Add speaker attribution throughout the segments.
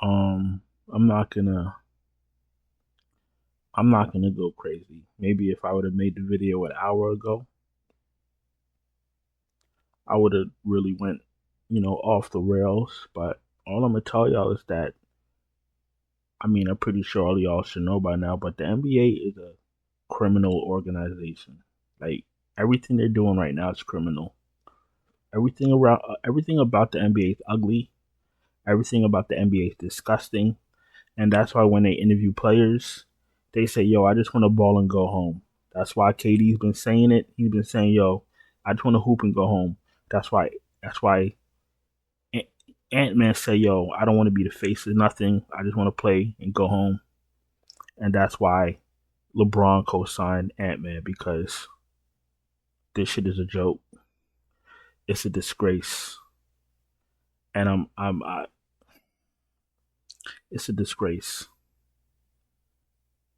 Speaker 1: Um, I'm not gonna I'm not gonna go crazy. Maybe if I would have made the video an hour ago, I would have really went, off the rails. But all I'm gonna tell y'all is that I'm pretty sure all y'all should know by now, but the NBA is a criminal organization. Like everything they're doing right now is criminal. Everything about the NBA is ugly. Everything about the NBA is disgusting, and that's why when they interview players, they say, "Yo, I just want to ball and go home." That's why KD's been saying it. He's been saying, "Yo, I just want to hoop and go home." That's why. That's why Ant Man say, "Yo, I don't want to be the face of nothing. I just want to play and go home." And that's why LeBron co-signed Ant Man, because this shit is a joke. It's a disgrace, and it's a disgrace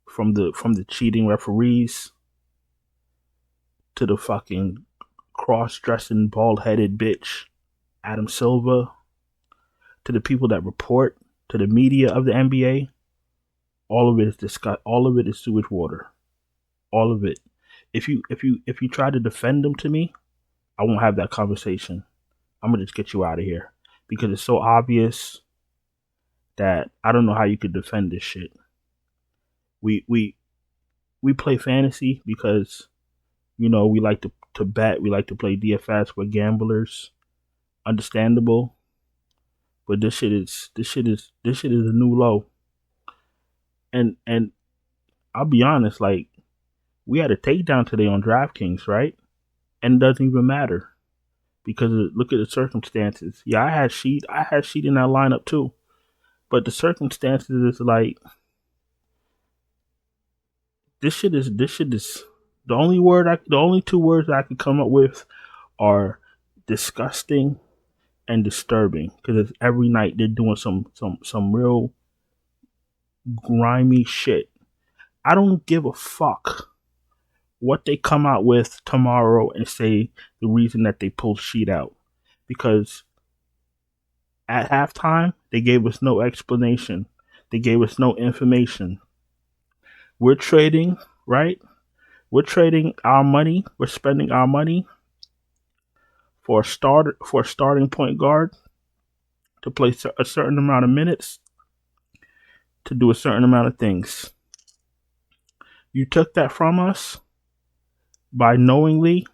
Speaker 1: from the cheating referees to the fucking cross-dressing bald-headed bitch Adam Silver, to the people that report, to the media of the NBA. All of it is disgust. All of it is sewage water. All of it. If you try to defend them to me, I won't have that conversation. I'm gonna just get you out of here because it's so obvious that I don't know how you could defend this shit. We we we play fantasy because we like to bet. We like to play DFS. We're gamblers. Understandable, but this shit is a new low. And I'll be honest, like we had a takedown today on DraftKings, right? And it doesn't even matter because look at the circumstances. Yeah, I had sheet in that lineup too, but the circumstances is like this shit is the only two words I can come up with are disgusting and disturbing because it's every night they're doing some real grimy shit. I don't give a fuck what they come out with tomorrow and say the reason that they pulled sheet out, because at halftime they gave us no explanation. They gave us no information. We're trading, right? We're trading our money. We're spending our money for a starting point guard to play a certain amount of minutes to do a certain amount of things. You took that from us by knowingly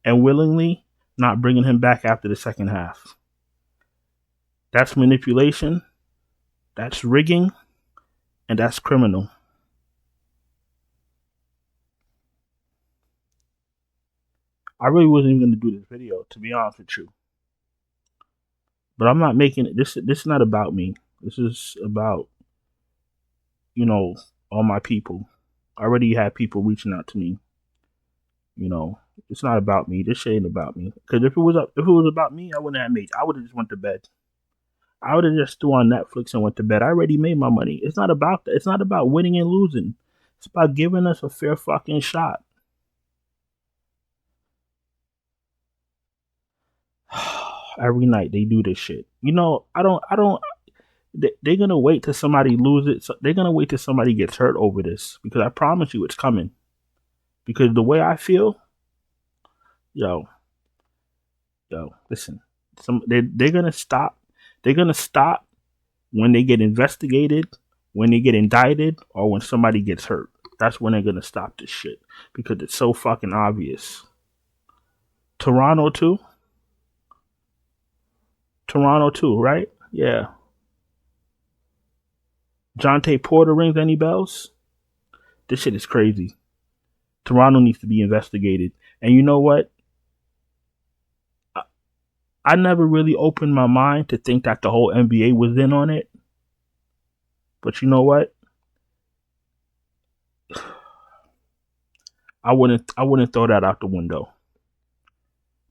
Speaker 1: and willingly not bringing him back after the second half. That's manipulation, that's rigging, and that's criminal. I really wasn't even going to do this video, to be honest with you. But I'm not making it. This is not about me. This is about, you know, all my people. I already had people reaching out to me. You know, it's not about me. This shit ain't about me. Because if it was about me, I wouldn't have made. I would have just went to bed. I would have just threw on Netflix and went to bed. I already made my money. It's not about that. It's not about winning and losing. It's about giving us a fair fucking shot. Every night they do this shit. I don't. They're gonna wait till somebody loses it. So they're gonna wait till somebody gets hurt over this because I promise you it's coming. Because the way I feel, yo, listen, they're gonna stop. They're gonna stop when they get investigated, when they get indicted, or when somebody gets hurt. That's when they're gonna stop this shit because it's so fucking obvious. Toronto too. Toronto too, right? Yeah. Jonte Porter rings any bells? This shit is crazy. Toronto needs to be investigated. And you know what? I never really opened my mind to think that the whole NBA was in on it. But you know what? I wouldn't throw that out the window.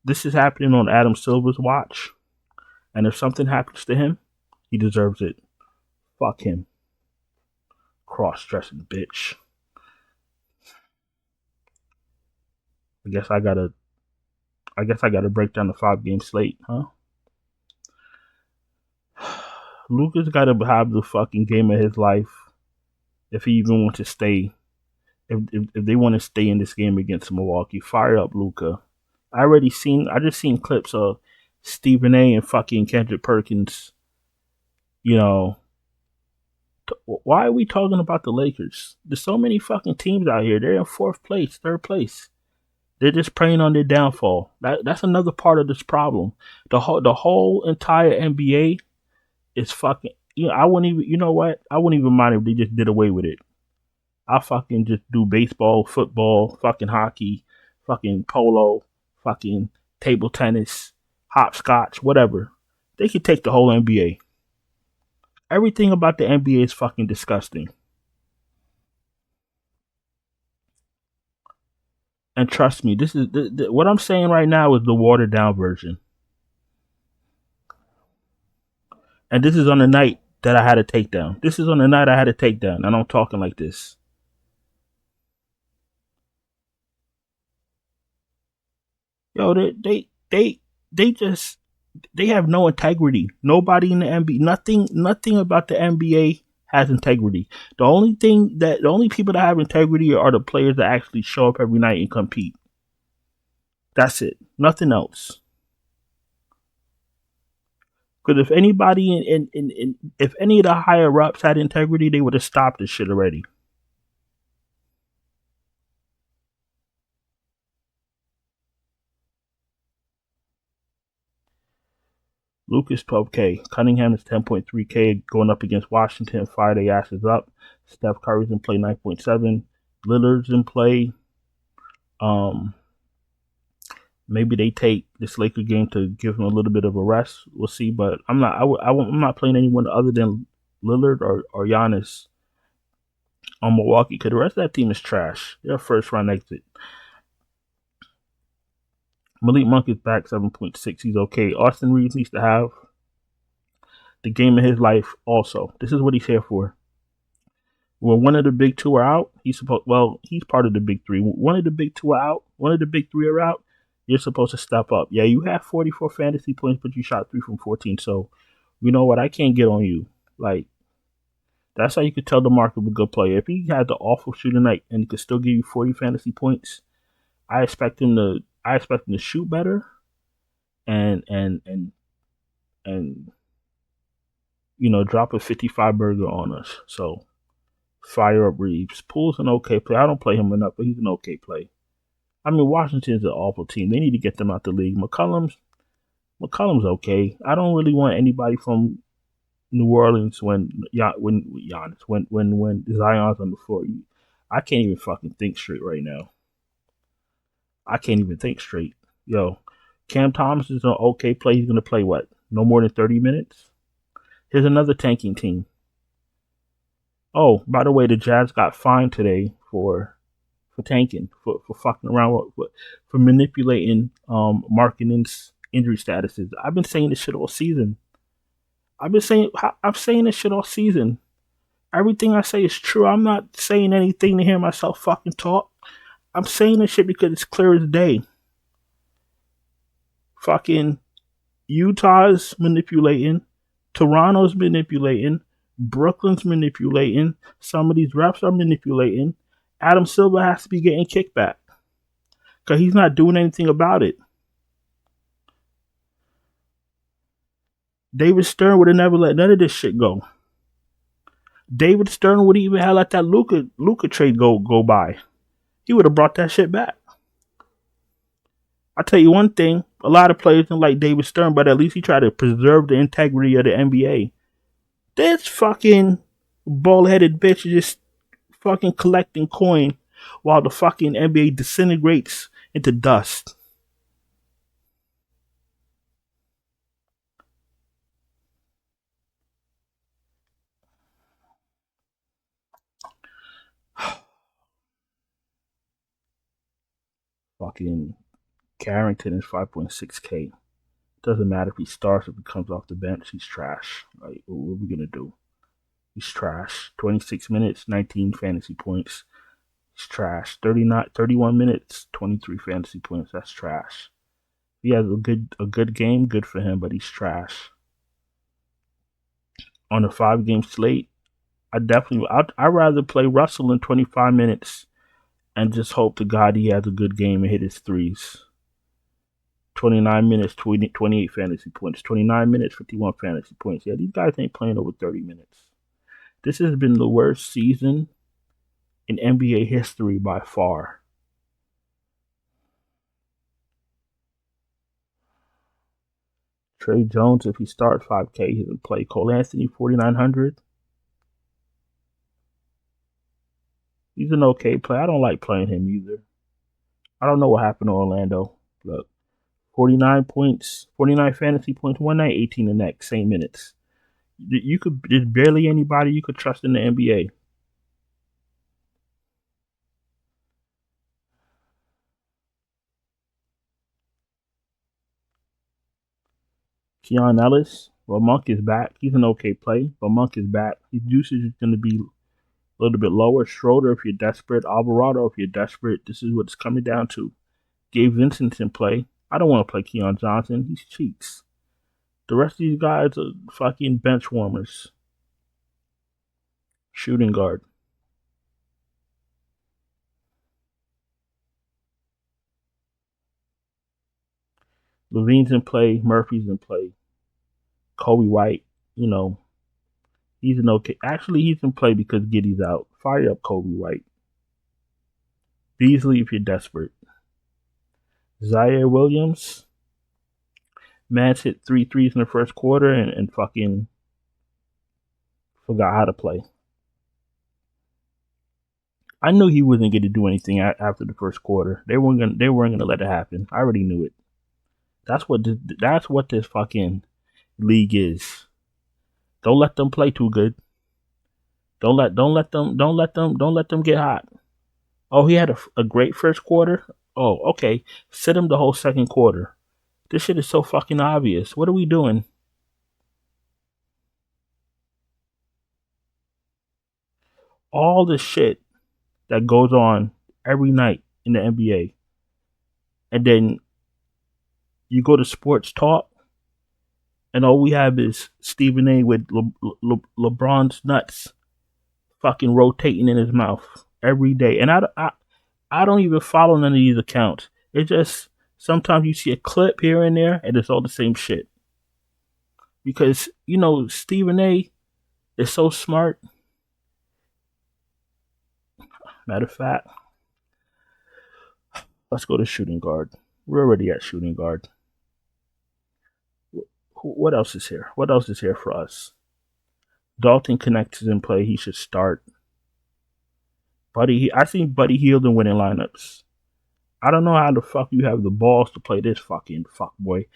Speaker 1: This is happening on Adam Silver's watch. And if something happens to him, he deserves it. Fuck him. Cross dressing bitch. I guess I gotta break down the 5 game slate, huh? Luka's got to have the fucking game of his life if he even wants to stay. If they want to stay in this game against Milwaukee, fire up Luka. I just seen clips of Stephen A. and fucking Kendrick Perkins. You know, why are we talking about the Lakers? There's so many fucking teams out here. They're in fourth place, third place. They're just preying on their downfall. That's another part of this problem. The whole entire NBA is fucking. I wouldn't even. You know what? I wouldn't even mind if they just did away with it. I'll fucking just do baseball, football, fucking hockey, fucking polo, fucking table tennis, hopscotch, whatever. They could take the whole NBA. Everything about the NBA is fucking disgusting. And trust me, this is what I'm saying right now is the watered down version. And this is on the night that I had a takedown. This is on the night I had a takedown, and I'm talking like this. Yo, they have no integrity. Nobody in the NBA, nothing about the NBA has integrity. The only people that have integrity are the players that actually show up every night and compete. That's it. Nothing else. Because if anybody if any of the higher ups had integrity, they would have stopped this shit already. Lucas 12K. Cunningham is 10.3K going up against Washington. Fire their asses up. Steph Curry's in play 9.7. Lillard's in play. Maybe they take this Laker game to give him a little bit of a rest. We'll see, but I'm not playing anyone other than Lillard or Giannis on Milwaukee because the rest of that team is trash. They're a first round exit. Malik Monk is back 7.6. He's okay. Austin Reeves needs to have the game of his life also. This is what he's here for. When one of the big two are out, he's part of the big three. One of the big two are out, one of the big three are out, you're supposed to step up. Yeah, you have 44 fantasy points, but you shot 3 from 14. So, you know what? I can't get on you. Like, that's how you could tell the market was a good player. If he had the awful shooting night and he could still give you 40 fantasy points, I expect him to shoot better and drop a 55 burger on us. So fire up Reeves. Poole's an okay play. I don't play him enough, but he's an okay play. I mean, Washington's an awful team. They need to get them out the league. McCollum's okay. I don't really want anybody from New Orleans when Zion's on the floor. I can't even fucking think straight right now. I can't even think straight. Yo, Cam Thomas is an okay play. He's going to play what? No more than 30 minutes? Here's another tanking team. Oh, by the way, the Jazz got fined today for tanking, for fucking around, for manipulating Markkanen's injury statuses. I've been saying this shit all season. I'm saying this shit all season. Everything I say is true. I'm not saying anything to hear myself fucking talk. I'm saying this shit because it's clear as day. Fucking Utah's manipulating. Toronto's manipulating. Brooklyn's manipulating. Some of these refs are manipulating. Adam Silver has to be getting kickback because he's not doing anything about it. David Stern would have never let none of this shit go. David Stern would even have let that Luka trade go by. He would have brought that shit back. I'll tell you one thing, a lot of players don't like David Stern, but at least he tried to preserve the integrity of the NBA. This fucking bald-headed bitch is just fucking collecting coin while the fucking NBA disintegrates into dust. Fucking Carrington is 5.6K. Doesn't matter if he starts or if he comes off the bench. He's trash. Like, what are we gonna do? He's trash. 26 minutes, 19 fantasy points. He's trash. 31 minutes, 23 fantasy points. That's trash. He has a good game, good for him, but he's trash. on a 5-game slate, I'd rather play Russell in 25 minutes and just hope to God he has a good game and hit his threes. 29 minutes, 28 fantasy points. 29 minutes, 51 fantasy points. Yeah, these guys ain't playing over 30 minutes. This has been the worst season in NBA history by far. Trey Jones, if he starts 5K, he doesn't play. Cole Anthony, 4,900. He's an okay player. I don't like playing him either. I don't know what happened to Orlando. Look, 49 points, 49 fantasy points, 118 the next, same minutes. There's barely anybody you could trust in the NBA. Keon Ellis, well, Monk is back. He's an okay play, but Monk is back. His usage is going to be a little bit lower. Schroeder, if you're desperate. Alvarado, if you're desperate. This is what it's coming down to. Gabe Vincent's in play. I don't want to play Keon Johnson. He's cheeks. The rest of these guys are fucking bench warmers. Shooting guard. Levine's in play. Murphy's in play. Kobe White, he's an okay. Actually, he's in play because Giddy's out. Fire up Kobe White. Beasley, if you're desperate. Zaire Williams. Mans hit 3 threes in the first quarter and fucking forgot how to play. I knew he wasn't going to do anything after the first quarter. They weren't going to let it happen. I already knew it. That's what this fucking league is. Don't let them play too good. Don't let them get hot. Oh, he had a great first quarter. Oh, okay. Sit him the whole second quarter. This shit is so fucking obvious. What are we doing? All the shit that goes on every night in the NBA, and then you go to sports talk, and all we have is Stephen A. with LeBron's nuts fucking rotating in his mouth every day. And I don't even follow none of these accounts. It's just sometimes you see a clip here and there, and it's all the same shit. Because, Stephen A. is so smart. Matter of fact, let's go to shooting guard. We're already at shooting guard. What else is here? What else is here for us? Dalton Connect is in play. He should start. I think Buddy Hield in winning lineups. I don't know how the fuck you have the balls to play this fucking fuckboy.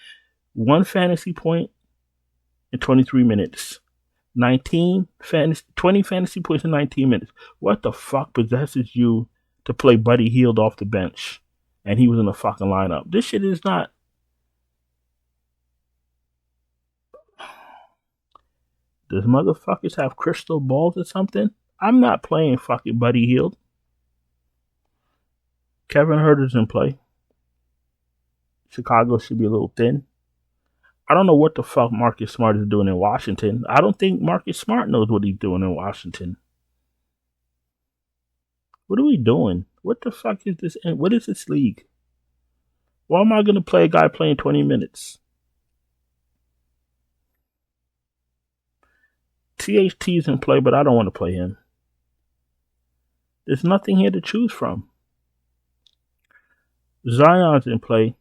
Speaker 1: 1 fantasy point in 23 minutes. 20 fantasy points in 19 minutes. What the fuck possesses you to play Buddy Hield off the bench? And he was in the fucking lineup. This shit is not. Does motherfuckers have crystal balls or something? I'm not playing fucking Buddy Hield. Kevin Huerter's in play. Chicago should be a little thin. I don't know what the fuck Marcus Smart is doing in Washington. I don't think Marcus Smart knows what he's doing in Washington. What are we doing? What the fuck is this? What is this league? Why am I going to play a guy playing 20 minutes? THT's in play, but I don't want to play him. There's nothing here to choose from. Zion's in play.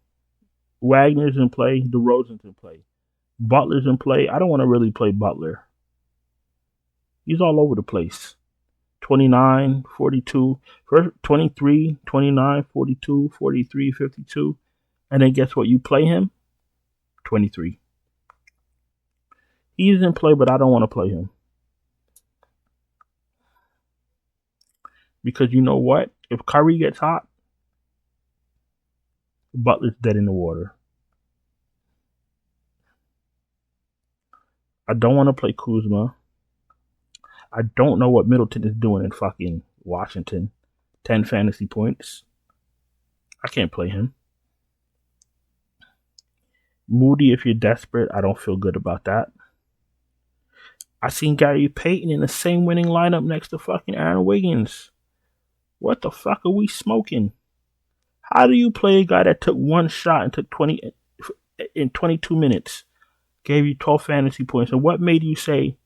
Speaker 1: Wagner's in play. DeRozan's in play. Butler's in play. I don't want to really play Butler. He's all over the place. 29, 42, 23, 29, 42, 43, 52. And then guess what? You play him? 23. He's in play, but I don't want to play him. Because you know what? If Kyrie gets hot, Butler's dead in the water. I don't want to play Kuzma. I don't know what Middleton is doing in fucking Washington. 10 fantasy points. I can't play him. Moody, if you're desperate, I don't feel good about that. I seen Gary Payton in the same winning lineup next to fucking Aaron Wiggins. What the fuck are we smoking? How do you play a guy that took one shot and took 20 in 22 minutes, gave you 12 fantasy points, and what made you say,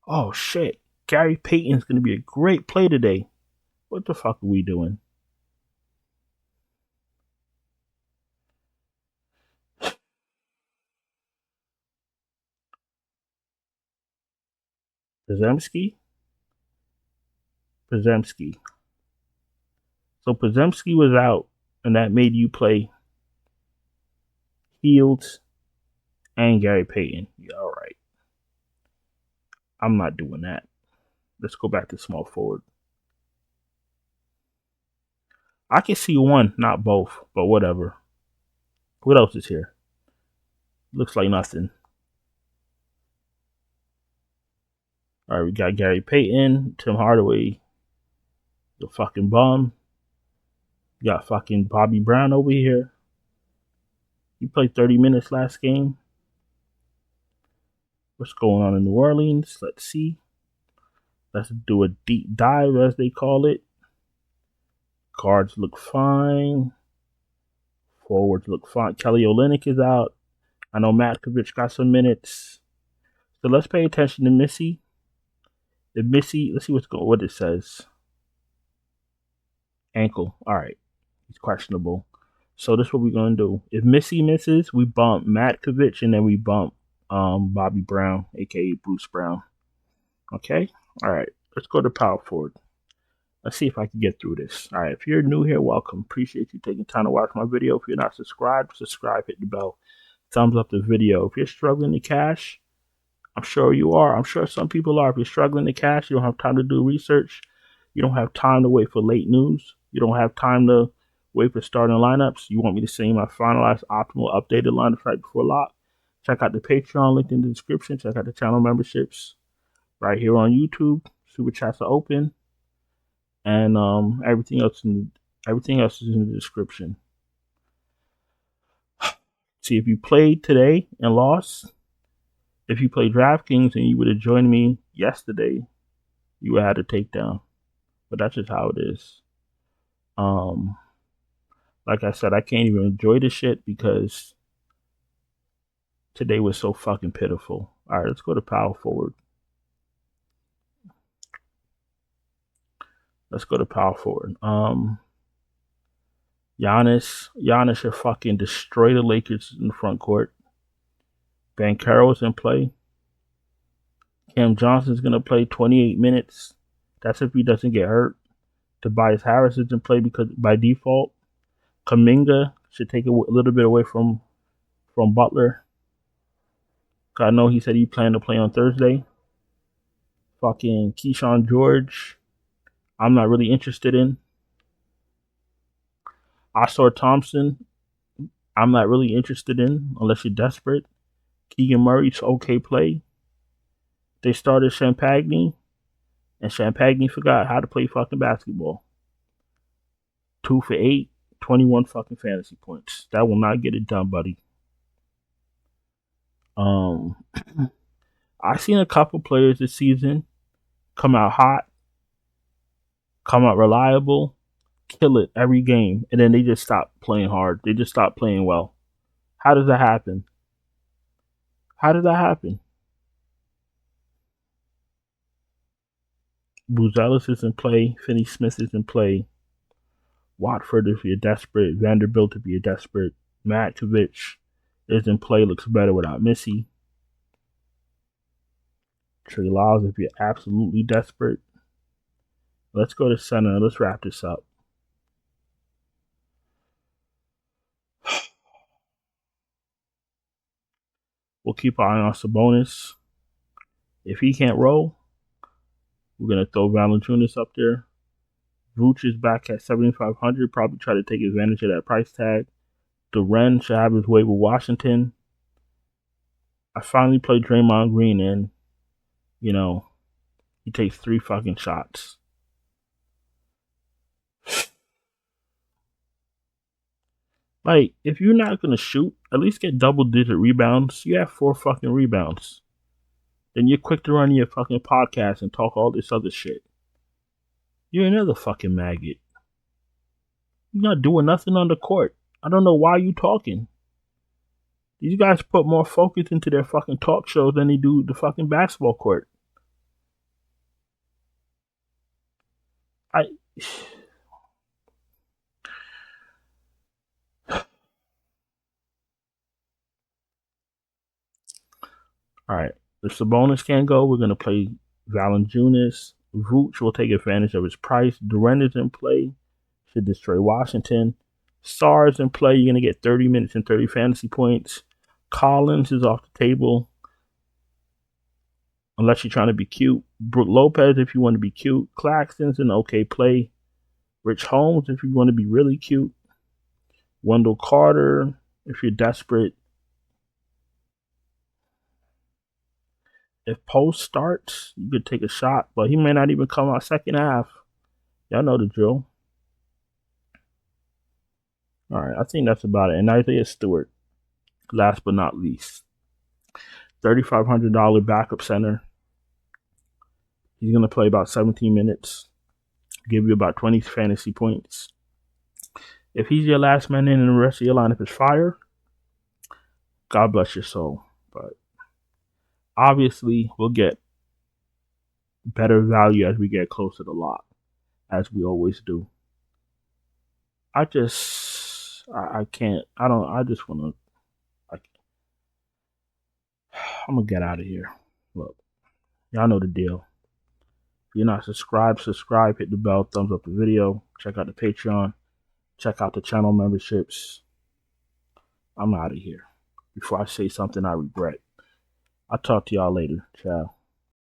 Speaker 1: oh shit, Gary Payton's going to be a great play today? What the fuck are we doing? Podziemski. So Podziemski was out, and that made you play Fields and Gary Payton. Yeah, all right. I'm not doing that. Let's go back to small forward. I can see one, not both, but whatever. What else is here? Looks like nothing. All right, we got Gary Payton, Tim Hardaway, the fucking bum. We got fucking Bobby Brown over here. He played 30 minutes last game. What's going on in New Orleans? Let's see. Let's do a deep dive, as they call it. Guards look fine. Forwards look fine. Kelly Olynyk is out. I know Matkovic got some minutes. So let's pay attention to Missy. If Missy, let's see what it says. Ankle. All right. He's questionable. So this is what we're going to do. If Missy misses, we bump Matkovic and then we bump Bobby Brown, a.k.a. Bruce Brown. Okay? All right. Let's go to power forward. Let's see if I can get through this. All right. If you're new here, welcome. Appreciate you taking time to watch my video. If you're not subscribed, subscribe, hit the bell. Thumbs up the video. If you're struggling to cash, I'm sure you are. I'm sure some people are. If you're struggling to cash, you don't have time to do research. You don't have time to wait for late news. You don't have time to wait for starting lineups. You want me to send you my finalized, optimal, updated lineups right before lock? Check out the Patreon link in the description. Check out the channel memberships right here on YouTube. Super chats are open, and everything else is in the description. See, if you played today and lost, if you played DraftKings and you would have joined me yesterday, you would have had a takedown. But that's just how it is. Like I said, I can't even enjoy this shit because today was so fucking pitiful. All right, let's go to power forward. Giannis should fucking destroy the Lakers in the front court. Banchero's in play. Cam Johnson's going to play 28 minutes. That's if he doesn't get hurt. Tobias Harris is in play because by default. Kuminga should take a little bit away from Butler. I know he said he planned to play on Thursday. Fucking Keyshawn George, I'm not really interested in. Asar Thompson, I'm not really interested in unless you're desperate. Keegan Murray's okay play. They started Champagne, and Champagne forgot how to play fucking basketball. 2 for 8, 21 fucking fantasy points. That will not get it done, buddy. I've seen a couple players this season come out hot, come out reliable, kill it every game, and then they just stop playing hard. They just stop playing well. How does that happen? Buzelis is in play. Finney Smith is in play. Watford if you're desperate. Vanderbilt if you're desperate. Matkovic is in play. Looks better without Missy. Trey Lyles if you're absolutely desperate. Let's go to center. Let's wrap this up. We'll keep our eye on Sabonis. If he can't roll, we're going to throw Valanciunas up there. Vooch is back at 7,500. Probably try to take advantage of that price tag. Duren should have his way with Washington. I finally played Draymond Green and, he takes 3 fucking shots. Like, if you're not going to shoot, at least get double-digit rebounds. You have 4 fucking rebounds. Then you're quick to run your fucking podcast and talk all this other shit. You're another fucking maggot. You're not doing nothing on the court. I don't know why you talking. These guys put more focus into their fucking talk shows than they do the fucking basketball court. All right. If Sabonis can't go, we're going to play Valanciunas. Vooch will take advantage of his price. Durant is in play. Should destroy Washington. Stars in play. You're going to get 30 minutes and 30 fantasy points. Collins is off the table. Unless you're trying to be cute. Brook Lopez if you want to be cute. Claxton's an okay play. Rich Holmes if you want to be really cute. Wendell Carter if you're desperate. If Post starts, you could take a shot, but he may not even come out second half. Y'all know the drill. All right, I think that's about it. And Isaiah Stewart, last but not least, $3,500 backup center. He's going to play about 17 minutes, give you about 20 fantasy points. If he's your last man in and the rest of your lineup is fire, God bless your soul. But obviously, we'll get better value as we get closer to lock, as we always do. I can't. I just want to. I'm going to get out of here. Look, y'all know the deal. If you're not subscribed, subscribe, hit the bell, thumbs up the video, check out the Patreon, check out the channel memberships. I'm out of here before I say something I regret. I'll talk to y'all later. Ciao.